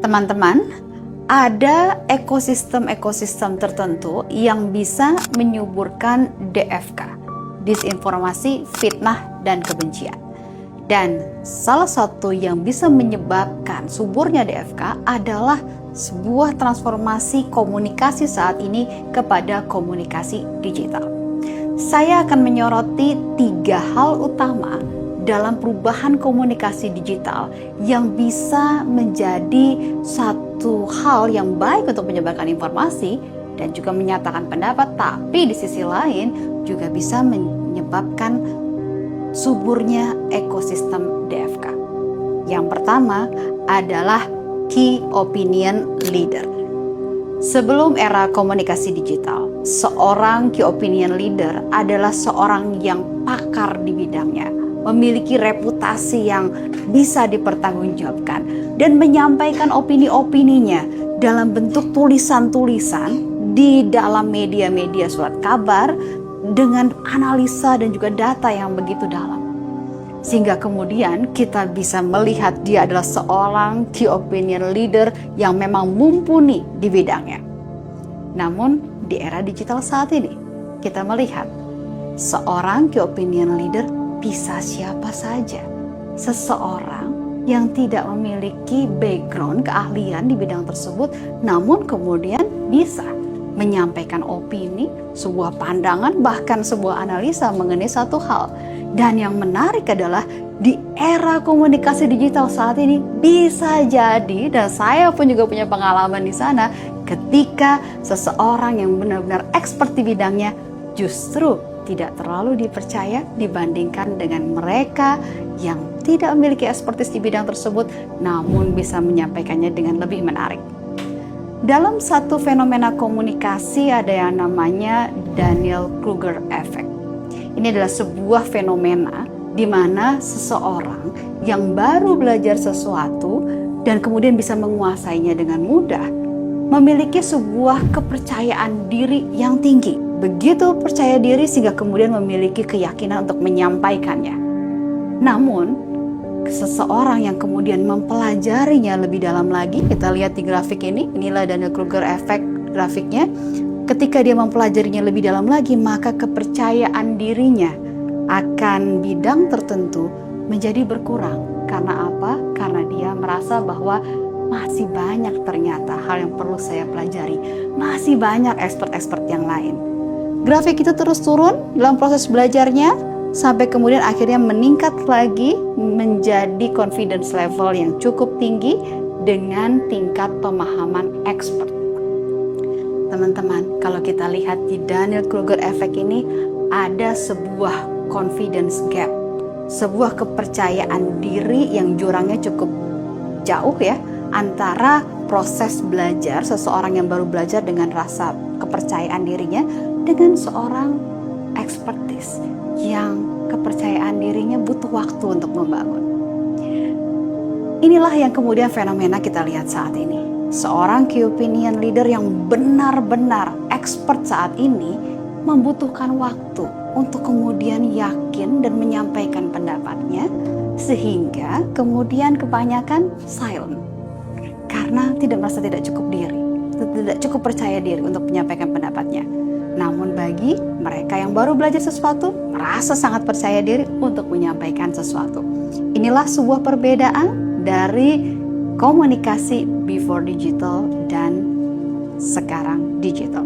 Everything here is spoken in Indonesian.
Teman-teman, ada ekosistem-ekosistem tertentu yang bisa menyuburkan DFK, disinformasi, fitnah, dan kebencian. Dan salah satu yang bisa menyebabkan suburnya DFK adalah sebuah transformasi komunikasi saat ini kepada komunikasi digital. Saya akan menyoroti 3 hal utama dalam perubahan komunikasi digital yang bisa menjadi satu hal yang baik untuk menyebarkan informasi dan juga menyatakan pendapat, tapi di sisi lain juga bisa menyebabkan suburnya ekosistem DFK. Yang pertama adalah Key Opinion Leader. Sebelum era komunikasi digital, seorang Key Opinion Leader adalah seorang yang pakar di bidangnya, memiliki reputasi yang bisa dipertanggungjawabkan dan menyampaikan opini-opininya dalam bentuk tulisan-tulisan di dalam media-media surat kabar dengan analisa dan juga data yang begitu dalam. Sehingga kemudian kita bisa melihat dia adalah seorang Key Opinion Leader yang memang mumpuni di bidangnya. Namun di era digital saat ini kita melihat seorang Key Opinion Leader bisa siapa saja. Seseorang yang tidak memiliki background keahlian di bidang tersebut, namun kemudian bisa menyampaikan opini, sebuah pandangan, bahkan sebuah analisa mengenai satu hal. Dan yang menarik adalah di era komunikasi digital saat ini bisa jadi, dan saya pun juga punya pengalaman di sana, ketika seseorang yang benar-benar expert di bidangnya justru tidak terlalu dipercaya dibandingkan dengan mereka yang tidak memiliki expertise di bidang tersebut, namun bisa menyampaikannya dengan lebih menarik. Dalam satu fenomena komunikasi ada yang namanya Dunning-Kruger Effect. Ini adalah sebuah fenomena di mana seseorang yang baru belajar sesuatu dan kemudian bisa menguasainya dengan mudah, memiliki sebuah kepercayaan diri yang tinggi. Begitu percaya diri sehingga kemudian memiliki keyakinan untuk menyampaikannya. Namun, seseorang yang kemudian mempelajarinya lebih dalam lagi, kita lihat di grafik ini, inilah Dunning-Kruger Effect grafiknya. Ketika dia mempelajarinya lebih dalam lagi, maka kepercayaan dirinya akan bidang tertentu menjadi berkurang. Karena apa? Karena dia merasa bahwa masih banyak ternyata hal yang perlu saya pelajari. Masih banyak expert-expert yang lain. Grafik itu terus turun dalam proses belajarnya sampai kemudian akhirnya meningkat lagi menjadi confidence level yang cukup tinggi dengan tingkat pemahaman expert. Teman-teman, kalau kita lihat di Dunning-Kruger Effect ini ada sebuah confidence gap, sebuah kepercayaan diri yang jurangnya cukup jauh ya, antara proses belajar seseorang yang baru belajar dengan rasa kepercayaan dirinya dengan seorang expertise yang kepercayaan dirinya butuh waktu untuk membangun. Inilah yang kemudian fenomena kita lihat saat ini. Seorang Key Opinion Leader yang benar-benar expert saat ini membutuhkan waktu untuk kemudian yakin dan menyampaikan pendapatnya, sehingga kemudian kebanyakan silent karena tidak cukup diri, tidak cukup percaya diri untuk menyampaikan pendapatnya. Namun bagi mereka yang baru belajar sesuatu, merasa sangat percaya diri untuk menyampaikan sesuatu. Inilah sebuah perbedaan dari komunikasi before digital dan sekarang digital.